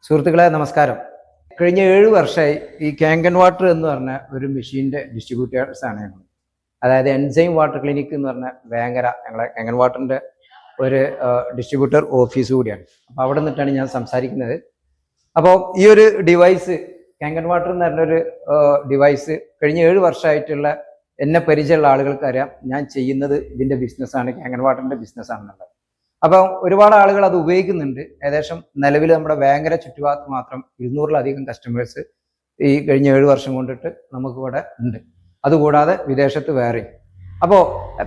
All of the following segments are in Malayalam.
സുഹൃത്തുക്കളെ നമസ്കാരം. കഴിഞ്ഞ 7 വർഷമായി ഈ കാങ്കൻ വാട്ടർ എന്ന് പറഞ്ഞ ഒരു മെഷീൻ്റെ ഡിസ്ട്രിബ്യൂട്ടേഴ്സാണ് ഞങ്ങൾ. അതായത് എൻസൈം വാട്ടർ ക്ലിനിക് എന്ന് പറഞ്ഞ വേങ്ങര ഞങ്ങളെ കാങ്കൻ വാട്ടറിൻ്റെ ഒരു ഡിസ്ട്രിബ്യൂട്ടർ ഓഫീസ് കൂടിയാണ്. അപ്പോൾ അവിടെ നിന്നിട്ടാണ് ഞാൻ സംസാരിക്കുന്നത്. അപ്പോൾ ഈ ഒരു ഡിവൈസ് കാങ്കൻ വാട്ടർ എന്ന് പറഞ്ഞൊരു ഡിവൈസ് കഴിഞ്ഞ 7 വർഷമായിട്ടുള്ള എന്നെ പരിചയമുള്ള ആളുകൾക്കറിയാം ഞാൻ ചെയ്യുന്നത് ഇതിൻ്റെ ബിസിനസ്സാണ്, കാങ്കൻ വാട്ടറിൻ്റെ ബിസിനസ്സാണെന്നുള്ളത്. അപ്പം ഒരുപാട് ആളുകൾ അത് ഉപയോഗിക്കുന്നുണ്ട്. ഏകദേശം നിലവിൽ നമ്മുടെ വേങ്ങര ചുറ്റുഭാഗത്ത് മാത്രം 200-ലധികം കസ്റ്റമേഴ്സ് ഈ കഴിഞ്ഞ 7 വർഷം കൊണ്ടിട്ട് നമുക്കിവിടെ ഉണ്ട്. അതുകൂടാതെ വിദേശത്ത് വേറെയും. അപ്പോൾ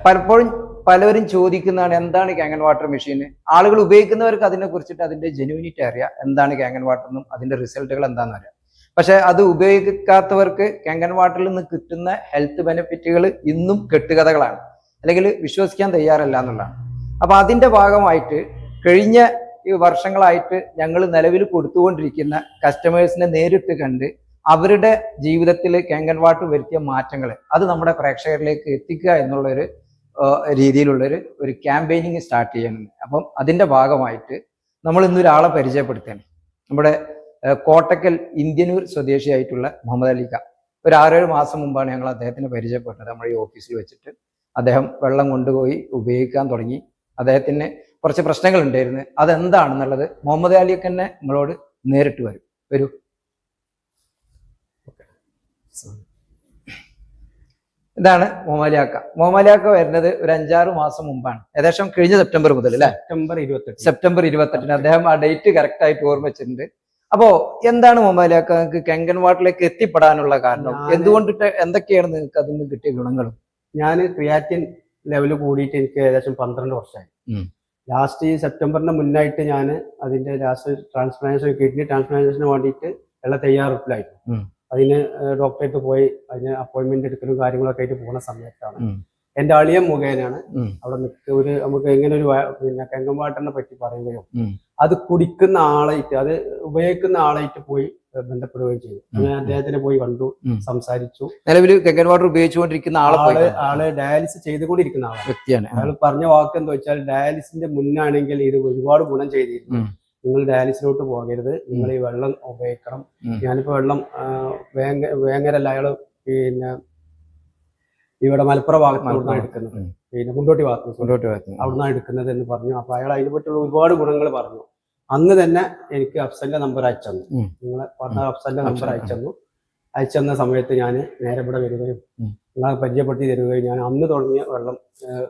പലപ്പോഴും പലരും ചോദിക്കുന്നതാണ് എന്താണ് കാങ്കൻ വാട്ടർ മെഷീൻ. ആളുകൾ ഉപയോഗിക്കുന്നവർക്ക് അതിനെ കുറിച്ചിട്ട് അതിൻ്റെ ജെന്യൂനിറ്റി അറിയാം, എന്താണ് കാങ്കൻ വാട്ടർ എന്നും അതിൻ്റെ റിസൾട്ടുകൾ എന്താണെന്ന് അറിയാം. പക്ഷെ അത് ഉപയോഗിക്കാത്തവർക്ക് കാങ്കൻ വാട്ടറിൽ നിന്ന് കിട്ടുന്ന ഹെൽത്ത് ബെനിഫിറ്റുകൾ ഇന്നും കെട്ടുകഥകളാണ്, അല്ലെങ്കിൽ വിശ്വസിക്കാൻ തയ്യാറല്ല എന്നുള്ളതാണ്. അപ്പൊ അതിന്റെ ഭാഗമായിട്ട് കഴിഞ്ഞ ഈ വർഷങ്ങളായിട്ട് ഞങ്ങൾ നിലവിൽ കൊടുത്തുകൊണ്ടിരിക്കുന്ന കസ്റ്റമേഴ്സിനെ നേരിട്ട് കണ്ട് അവരുടെ ജീവിതത്തിൽ കാങ്കൻ വാട്ടർ വരുത്തിയ മാറ്റങ്ങൾ അത് നമ്മുടെ പ്രേക്ഷകരിലേക്ക് എത്തിക്കുക എന്നുള്ളൊരു രീതിയിലുള്ളൊരു ക്യാമ്പയിനിങ് സ്റ്റാർട്ട് ചെയ്യുന്നുണ്ട്. അപ്പം അതിന്റെ ഭാഗമായിട്ട് നമ്മൾ ഇന്നൊരാളെ പരിചയപ്പെടുത്തുകയാണ്. നമ്മുടെ കോട്ടക്കൽ ഇന്ത്യനൂർ സ്വദേശിയായിട്ടുള്ള മുഹമ്മദ് അലിക്ക. ഒരു 6-7 മാസം മുമ്പാണ് ഞങ്ങൾ അദ്ദേഹത്തിനെ പരിചയപ്പെട്ടത്. നമ്മുടെ ഈ ഓഫീസിൽ വെച്ചിട്ട് അദ്ദേഹം വെള്ളം കൊണ്ടുപോയി ഉപയോഗിക്കാൻ തുടങ്ങി. അദ്ദേഹത്തിന് കുറച്ച് പ്രശ്നങ്ങൾ ഉണ്ടായിരുന്നു. അതെന്താണെന്നുള്ളത് മുഹമ്മദ് അലിയൊക്കെ തന്നെ നിങ്ങളോട് നേരിട്ട് വരൂ. ഇതാണ് മുഹമ്മദ് വരുന്നത് ഒരു 5-6 മാസം മുമ്പാണ്, ഏകദേശം കഴിഞ്ഞ സെപ്റ്റംബർ മുതൽ അല്ലെ, സെപ്റ്റംബർ 28 അദ്ദേഹം ആ ഡേറ്റ് കറക്റ്റ് ആയിട്ട് ഓർമ്മിച്ചിട്ടുണ്ട്. അപ്പോ എന്താണ് മുഹമ്മദ് നിങ്ങൾക്ക് കാങ്കൻ വാട്ടറിലേക്ക് എത്തിപ്പെടാനുള്ള കാരണം? എന്തുകൊണ്ടിട്ട് എന്തൊക്കെയാണ് നിങ്ങൾക്ക് അതിൽ നിന്ന് കിട്ടിയ ഗുണങ്ങളും? ഞാൻ ക്രിയാറ്റിൻ ലെവൽ കൂടിയിട്ട് എനിക്ക് ഏകദേശം 12 വർഷമായി. ലാസ്റ്റ് ഈ സെപ്റ്റംബറിന് മുന്നായിട്ട് ഞാൻ അതിന്റെ ലാസ്റ്റ് ട്രാൻസ്പ്ലാന്റേഷൻ, കിഡ്നി ട്രാൻസ്പ്ലാന്റേഷന് വേണ്ടിയിട്ട് ഉള്ള തയ്യാറെടുപ്പിലായിരുന്നു. അതിന് ഡോക്ടറേറ്റ് പോയി അതിന് അപ്പോയിന്റ്മെന്റ് എടുക്കലും കാര്യങ്ങളൊക്കെ ആയിട്ട് പോകുന്ന സമയത്താണ് എന്റെ അളിയൻ മുഖേനയാണ് അവിടെ നമുക്ക് എങ്ങനെ ഒരു കാങ്കൻ വാട്ടറിനെ പറ്റി പറയുകയും അത് കുടിക്കുന്ന ആളായിട്ട് അത് ഉപയോഗിക്കുന്ന ആളായിട്ട് പോയി ബന്ധപ്പെടുകയും ചെയ്തു. ഞാൻ അദ്ദേഹത്തിനെ പോയി കണ്ടു, സംസാരിച്ചു. നിലവിൽ കാങ്കൻ വാട്ടർ ഉപയോഗിച്ചുകൊണ്ടിരിക്കുന്ന ആള് ഡയാലിസിസ് ചെയ്തുകൊണ്ടിരിക്കുന്ന വ്യക്തിയാണ്. അയാൾ പറഞ്ഞ വാക്ക് എന്താ വെച്ചാൽ, ഡയാലിസിന്റെ മുന്നാണെങ്കിൽ ഇത് ഒരുപാട് ഗുണം ചെയ്തിരുന്നു, നിങ്ങൾ ഡയാലിസിലോട്ട് പോകരുത്, നിങ്ങൾ ഈ വെള്ളം ഉപയോഗിക്കണം. ഞാനിപ്പോ വെള്ളം വേങ്ങരല്ല, അയാള് പിന്നെ ഇവിടെ മലപ്പുറം ഭാഗത്തുനിന്നാണ് എടുക്കുന്നത്, പിന്നെ മുണ്ടോട്ടി ഭാഗത്ത് അവിടുന്നാണ് എടുക്കുന്നത് എന്ന് പറഞ്ഞു. അപ്പൊ അയാൾ അതിനെ പറ്റിയുള്ള ഒരുപാട് ഗുണങ്ങൾ പറഞ്ഞു. അന്ന് തന്നെ എനിക്ക് അഫ്സലിന്റെ നമ്പർ അയച്ചു, നിങ്ങളെ പറഞ്ഞ അഫ്സലിന്റെ നമ്പർ അയച്ചെന്ന സമയത്ത് ഞാൻ നേരെ ഇവിടെ വരികയും നിങ്ങളെ പരിചയപ്പെടുത്തി തരികയും ഞാൻ അന്ന് തുടങ്ങിയ വെള്ളം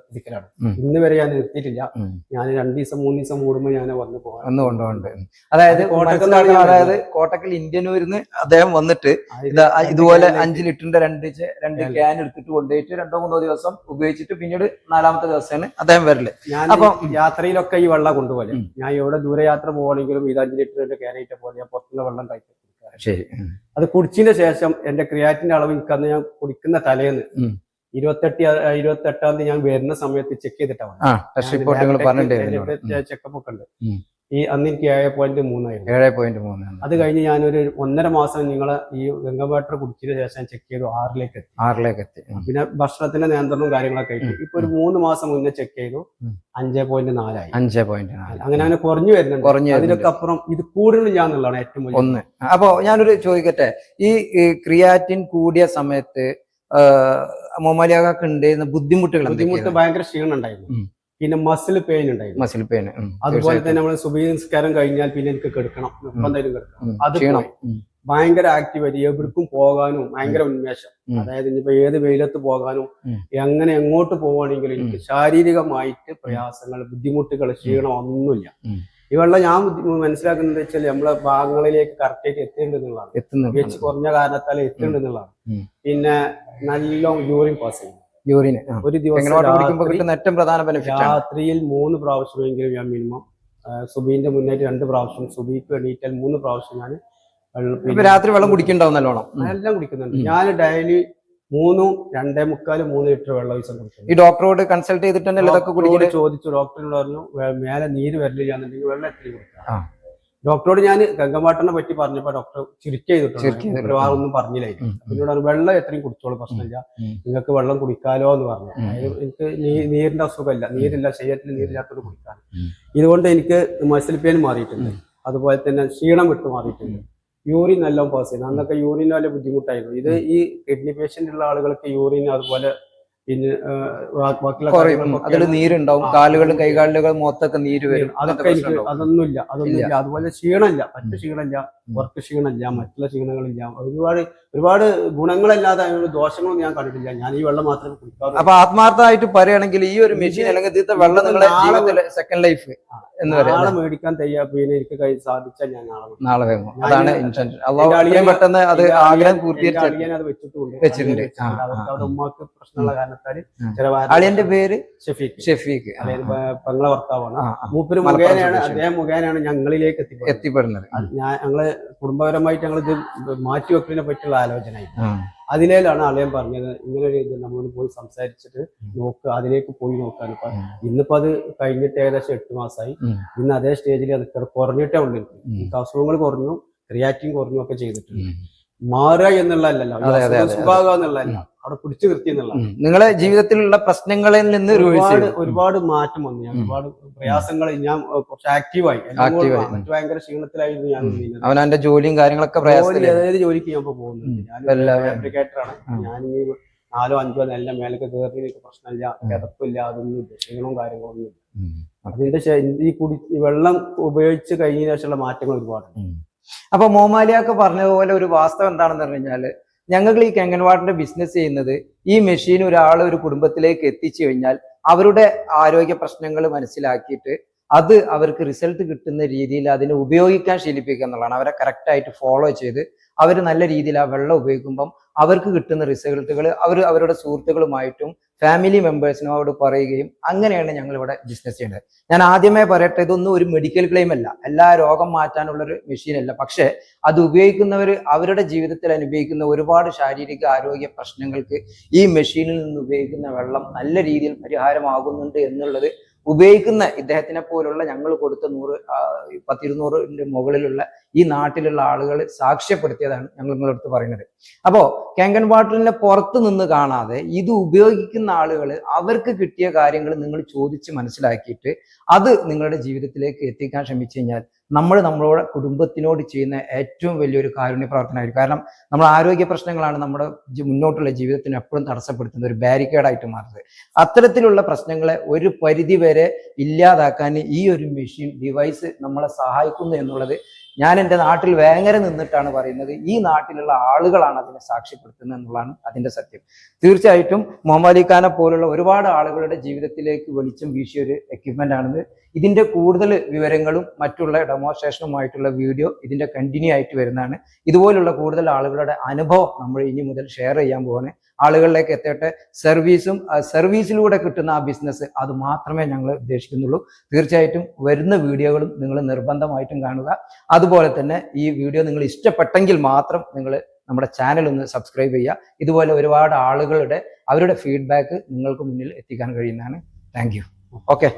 കുടിക്കലാണ്. ഇന്ന് വരെ ഞാൻ നിർത്തിയിട്ടില്ല. ഞാൻ 2 ദിവസം 3 ദിവസം കൂടുമ്പോൾ ഞാൻ വന്ന് കൊണ്ടുപോകുന്നുണ്ട്. അതായത് കോട്ടക്കൽ ഇന്ത്യനൂരിന്ന് അദ്ദേഹം വന്നിട്ട് ഇതുപോലെ 5 ലിറ്ററിന്റെ 2 ക്യാൻ എടുത്തിട്ട് കൊണ്ടുപോയിട്ട് 2-3 ദിവസം ഉപയോഗിച്ചിട്ട് പിന്നീട് 4ാമത്തെ ദിവസമാണ് അദ്ദേഹം വരല്. അപ്പൊ യാത്രയിലൊക്കെ ഈ വെള്ളം കൊണ്ടുപോലെ ഞാൻ എവിടെ ദൂരയാത്ര പോകണമെങ്കിലും ഇത് 5 ലിറ്ററിന്റെ ക്യാനായിട്ട് പോലെ ഞാൻ പുറത്തുനിന്ന് വെള്ളം കഴിക്കും. ശരി, അത് കുടിച്ചതിന് ശേഷം എന്റെ ക്രിയാറ്റിന്റെ അളവ് എനിക്കന്ന് ഞാൻ കുടിക്കുന്ന തലേന്ന് 28-ാം തീയതി ഞാൻ വരുന്ന സമയത്ത് ചെക്ക് ചെയ്തിട്ടാണ് ചെക്കപ്പ് ഒക്കെ ഉണ്ട്. ഈ അന്ന് എനിക്ക് 7.3 ആയിരുന്നു. അത് കഴിഞ്ഞ് ഞാനൊരു 1.5 മാസം നിങ്ങളെ ഈ ഗംഗ വാട്ടർ കുടിച്ചതിന് ശേഷം ചെക്ക് ചെയ്തു 6ലേക്ക് എത്തി. പിന്നെ ഭക്ഷണത്തിന്റെ നിയന്ത്രണവും കാര്യങ്ങളൊക്കെ ആയിട്ട് ഇപ്പൊ ഒരു 3 മാസം മുന്നേ ചെക്ക് ചെയ്തു 5.4 ആയി. അങ്ങനെ കുറഞ്ഞു വരുന്നുണ്ട്. അതിനൊക്കെ അപ്പുറം ഇത് കൂടുതലില്ല എന്നുള്ളതാണ് ഏറ്റവും വലിയ ഒന്ന്. അപ്പൊ ഞാനൊരു ചോദിക്കട്ടെ, ഈ ക്രിയാറ്റിൻ കൂടിയ സമയത്ത് മുഹമ്മദ് ഉണ്ടായിരുന്ന ബുദ്ധിമുട്ട് ഭയങ്കര ക്ഷീണം ഉണ്ടായിരുന്നു. പിന്നെ മസിൽ പെയിൻ ഉണ്ടായിരുന്നു. അതുപോലെ തന്നെ നമ്മൾ സുബഹി നിസ്കാരം കഴിഞ്ഞാൽ പിന്നെ എനിക്ക് കിടക്കണം, എന്തായാലും കിടക്കണം. അത് ഭയങ്കര ആക്ടിവിറ്റി, എവിടേക്കും പോകാനും ഭയങ്കര ഉന്മേഷം. അതായത് ഇനിയിപ്പോ ഏത് വെയിലത്ത് പോകാനും എങ്ങനെ എങ്ങോട്ട് പോവുകയാണെങ്കിലും എനിക്ക് ശാരീരികമായിട്ട് പ്രയാസങ്ങൾ, ബുദ്ധിമുട്ടുകൾ, ക്ഷീണം ഒന്നുമില്ല. ഈ വെള്ളം ഞാൻ മനസ്സിലാക്കുന്നത് വെച്ചാൽ നമ്മളെ ഭാഗങ്ങളിലേക്ക് കറക്റ്റായിട്ട് എത്തേണ്ടതെന്നുള്ളതാണ്. വെച്ച് കുറഞ്ഞ കാരണത്താൽ എത്തേണ്ടതെന്നുള്ളതാണ്. പിന്നെ നല്ല യൂറിൻ പാസ് ചെയ്യും. ഒരു ദിവസം രാത്രിയിൽ 3 പ്രാവശ്യമെങ്കിലും ഞാൻ മിനിമം സുബീന്റെ മുന്നേറ്റ് 2 പ്രാവശ്യം, സുബീക്ക് എണീറ്റാൽ 3 പ്രാവശ്യം ഞാൻ രാത്രി വെള്ളം കുടിക്കുന്നുണ്ടാവും. നല്ലോണം എല്ലാം കുടിക്കുന്നുണ്ട്. ഞാൻ ഡെയിലി 3-2.25-3 ലിറ്റർ വെള്ളം ദിവസം കുടിക്കുന്നു. ഈ ഡോക്ടറോട് കൺസൾട്ട് ചെയ്തിട്ടുണ്ടെങ്കിൽ ചോദിച്ചു, ഡോക്ടറിനോട് പറഞ്ഞു മേലെ നീര് വരില്ല എന്നുണ്ടെങ്കിൽ വെള്ളം എത്ര കൊടുക്കാം. ഡോക്ടറോട് ഞാൻ കാങ്കൻ വാട്ടറിനെ പറ്റി പറഞ്ഞപ്പോ ഡോക്ടർ ചിരിക്കുന്നു, ഒന്നും പറഞ്ഞില്ലായിരുന്നു. പിന്നീട് വെള്ളം എത്രയും കുടിച്ചോളൂ, പ്രശ്നമില്ല, നിങ്ങൾക്ക് വെള്ളം കുടിക്കാലോ എന്ന് പറഞ്ഞു. എനിക്ക് നീരിന്റെ അസുഖമില്ല, ശരീരത്തിൽ നീരില്ലാത്തത് കുടിക്കാൻ. ഇതുകൊണ്ട് എനിക്ക് മസിൽ പെയിൻ മാറിയിട്ടുണ്ട്. അതുപോലെ തന്നെ ക്ഷീണം വിട്ടുമാറിയിട്ടുണ്ട്. യൂറിൻ നല്ലോണം പാസ് ചെയ്യുന്നത്. അന്നൊക്കെ യൂറിൻ വലിയ ബുദ്ധിമുട്ടായിരുന്നു. ഇത് ഈ കിഡ്നി പേഷ്യന്റ് ഉള്ള ആളുകൾക്ക് യൂറിൻ അതുപോലെ പിന്നെ ബാക്കിയുള്ള അതിൽ നീരുണ്ടാവും, കാലുകളും കൈകാലുകളും മൊത്തമൊക്കെ നീര് വരും. അതൊക്കെ എനിക്ക് അതൊന്നുമില്ല. അതുപോലെ ക്ഷീണമില്ല, മറ്റു ക്ഷീണമില്ല, വർക്ക് ക്ഷീണമില്ല, മറ്റുള്ള ക്ഷീണങ്ങളില്ല. ഒരുപാട് ഗുണങ്ങളല്ലാതെ അതിനുള്ള ദോഷങ്ങളൊന്നും ഞാൻ കണ്ടിട്ടില്ല. ഞാൻ ഈ വെള്ളം മാത്രമേ കുടിക്കാറുള്ളൂ. അപ്പൊ ആത്മാർത്ഥമായിട്ട് പറയുകയാണെങ്കിൽ ഈ ഒരു മെഷീൻ അല്ലെങ്കിൽ ഇതിന്റെ വെള്ളം നിങ്ങളെ ജീവിതത്തിലെ സെക്കൻഡ് ലൈഫ് എന്ന് പറയാം. നാളെ മേടിക്കാൻ പിന്നെ എനിക്ക് സാധിച്ചാൽ ഞാൻ നാളെ വേണം. അതാണ് ഇൻഷുറൻസ്. പെട്ടെന്ന് അത് ആഗ്രഹം പൂർത്തീകരിച്ചു അത് വെച്ചിട്ടുണ്ട്. അവരുടെ ഉമ്മാക്ക് പ്രശ്നമുള്ള കാരണത്താല് അളിയന്റെ പേര് ഷെഫീഖ് പെങ്ങളെ ഭർത്താവാണ്. മൂപ്പര് മുഖേനയാണ്, അദ്ദേഹം മുഖേനയാണ് ഞങ്ങളിലേക്ക് എത്തിപ്പെടുന്നത്. ഞങ്ങള് കുടുംബപരമായിട്ട് ഞങ്ങൾ ഇത് മാറ്റിവെക്കലിനെ പറ്റിയുള്ള ആലോചനയായി. അതിലേലാണ് അളിയൻ പറഞ്ഞത് ഇങ്ങനെ ഒരു ഇത് നമ്മളൊന്ന് പോയി സംസാരിച്ചിട്ട് നോക്കുക, അതിലേക്ക് പോയി നോക്കാൻ. ഇന്നിപ്പോ അത് കഴിഞ്ഞിട്ട് ഏകദേശം 8 മാസമായി. ഇന്ന് അതേ സ്റ്റേജിൽ അത് കുറഞ്ഞിട്ടേ ഉള്ളൂ. അസുഖങ്ങൾ കുറഞ്ഞു, ക്രിയാറ്റിൻ കുറഞ്ഞു ഒക്കെ ചെയ്തിട്ടുണ്ട്. മാറുക എന്നുള്ളതല്ലോ, സുഖാകുക എന്നുള്ളതല്ല, അവിടെ പിടിച്ചു നിർത്തി എന്നുള്ള. നിങ്ങളെ ജീവിതത്തിലുള്ള പ്രശ്നങ്ങളിൽ നിന്ന് ഒരുപാട് മാറ്റം വന്നു. ഞാൻ ഒരുപാട് പ്രയാസങ്ങൾ, ഞാൻ കുറച്ച് ആക്റ്റീവായി. മറ്റു ഭയങ്കര ക്ഷീണത്തിലായിരുന്നു ഞാൻ. അവന്റെ ജോലിയും കാര്യങ്ങളൊക്കെ ഏത് ജോലിക്ക് ഞാൻ പോകുന്നുണ്ട്. ഞാൻ ഫാബ്രിക്കേറ്ററാണ്. ഞാൻ ഈ 4-5 നില മേലൊക്കെ കയറി എനിക്ക് പ്രശ്നമില്ല, കിടപ്പില്ല, അതൊന്നും ക്ഷീണവും കാര്യങ്ങളൊന്നും. അതിന്റെ ഈ വെള്ളം ഉപയോഗിച്ച് കഴിഞ്ഞതിന് ശേഷമുള്ള മാറ്റങ്ങൾ ഒരുപാടുണ്ട്. അപ്പൊ മോമാലിയൊക്കെ പറഞ്ഞതുപോലെ ഒരു വാസ്തവം എന്താണെന്ന് പറഞ്ഞു കഴിഞ്ഞാല്, ഞങ്ങൾ ഈ കാങ്കൻ വാട്ടറിന്റെ ബിസിനസ് ചെയ്യുന്നത് ഈ മെഷീൻ ഒരാൾ ഒരു കുടുംബത്തിലേക്ക് എത്തിച്ചു കഴിഞ്ഞാൽ അവരുടെ ആരോഗ്യ പ്രശ്നങ്ങൾ മനസ്സിലാക്കിയിട്ട് അത് അവർക്ക് റിസൾട്ട് കിട്ടുന്ന രീതിയിൽ അതിനെ ഉപയോഗിക്കാൻ ശീലിപ്പിക്കുക എന്നുള്ളതാണ്. അവരെ കറക്റ്റായിട്ട് ഫോളോ ചെയ്ത് അവർ നല്ല രീതിയിൽ ആ വെള്ളം ഉപയോഗിക്കുമ്പം അവർക്ക് കിട്ടുന്ന റിസൾട്ടുകൾ അവരുടെ സുഹൃത്തുക്കളുമായിട്ടും ഫാമിലി മെമ്പേഴ്സിനോട് പറയുകയും അങ്ങനെയാണ് ഞങ്ങൾ ഇവിടെ ബിസിനസ് ചെയ്യുന്നത്. ഞാൻ ആദ്യമേ പറയട്ടെ, ഇതൊന്നും ഒരു മെഡിക്കൽ ക്ലെയിം അല്ല, എല്ലാ രോഗം മാറ്റാനുള്ളൊരു മെഷീൻ അല്ല. പക്ഷെ അത് ഉപയോഗിക്കുന്നവർ അവരുടെ ജീവിതത്തിൽ അനുഭവിക്കുന്ന ഒരുപാട് ശാരീരിക ആരോഗ്യ പ്രശ്നങ്ങൾക്ക് ഈ മെഷീനിൽ നിന്ന് ഉപയോഗിക്കുന്ന വെള്ളം നല്ല രീതിയിൽ പരിഹാരമാകുന്നുണ്ട് എന്നുള്ളത് ഉപയോഗിക്കുന്ന ഇദ്ദേഹത്തിനെ പോലുള്ള ഞങ്ങൾ കൊടുത്ത 100-200 മുകളിലുള്ള ഈ നാട്ടിലുള്ള ആളുകൾ സാക്ഷ്യപ്പെടുത്തിയതാണ് ഞങ്ങൾ നിങ്ങളടുത്ത് പറയുന്നത്. അപ്പോ കാങ്കൻ വാട്ടറിനെ പുറത്ത് നിന്ന് കാണാതെ ഇത് ഉപയോഗിക്കുന്ന ആളുകൾ അവർക്ക് കിട്ടിയ കാര്യങ്ങൾ നിങ്ങൾ ചോദിച്ച് മനസ്സിലാക്കിയിട്ട് അത് നിങ്ങളുടെ ജീവിതത്തിലേക്ക് എത്തിക്കാൻ ശ്രമിച്ചു കഴിഞ്ഞാൽ നമ്മളോട് കുടുംബത്തിനോട് ചെയ്യുന്ന ഏറ്റവും വലിയൊരു കാരുണ്യ പ്രവർത്തനമായിരിക്കും. കാരണം നമ്മൾ ആരോഗ്യ പ്രശ്നങ്ങളാണ് നമ്മുടെ മുന്നോട്ടുള്ള ജീവിതത്തിന് എപ്പോഴും തടസ്സപ്പെടുത്തുന്ന ഒരു ബാരിക്കേഡായിട്ട് മാറുന്നത്. അത്തരത്തിലുള്ള പ്രശ്നങ്ങളെ ഒരു പരിധി വരെ ഇല്ലാതാക്കാൻ ഈ ഒരു മെഷീൻ ഡിവൈസ് നമ്മളെ സഹായിക്കുന്നു എന്നുള്ളത് ഞാൻ എൻ്റെ നാട്ടിൽ വേങ്ങര നിന്നിട്ടാണ് പറയുന്നത്. ഈ നാട്ടിലുള്ള ആളുകളാണ് അതിനെ സാക്ഷ്യപ്പെടുത്തുന്നത് എന്നുള്ളതാണ് അതിൻ്റെ സത്യം. തീർച്ചയായിട്ടും മുഹമ്മദ് ഖാനെ പോലുള്ള ഒരുപാട് ആളുകളുടെ ജീവിതത്തിലേക്ക് വെളിച്ചം വീശിയ ഒരു എക്യുപ്മെന്റ് ആണിത്. ഇതിന്റെ കൂടുതൽ വിവരങ്ങളും മറ്റുള്ള ഡെമോൺസ്ട്രേഷനുമായിട്ടുള്ള വീഡിയോ ഇതിന്റെ കണ്ടിന്യൂ ആയിട്ട് വരുന്നതാണ്. ഇതുപോലുള്ള കൂടുതൽ ആളുകളുടെ അനുഭവം നമ്മൾ ഇനി മുതൽ ഷെയർ ചെയ്യാൻ പോവാണ്. ആളുകളിലേക്ക് എത്തട്ടെ. സർവീസിലൂടെ കിട്ടുന്ന ആ ബിസിനസ് അത് മാത്രമേ ഞങ്ങൾ ഉദ്ദേശിക്കുന്നുള്ളൂ. തീർച്ചയായിട്ടും വരുന്ന വീഡിയോകളും നിങ്ങൾ നിർബന്ധമായിട്ടും കാണുക. അതുപോലെ തന്നെ ഈ വീഡിയോ നിങ്ങൾ ഇഷ്ടപ്പെട്ടെങ്കിൽ മാത്രം നിങ്ങൾ നമ്മുടെ ചാനൽ ഒന്ന് സബ്സ്ക്രൈബ് ചെയ്യുക. ഇതുപോലെ ഒരുപാട് ആളുകളുടെ അവരുടെ ഫീഡ്ബാക്ക് നിങ്ങൾക്ക് മുന്നിൽ എത്തിക്കാൻ കഴിയുന്നതാണ്. Thank you. ഓക്കെ.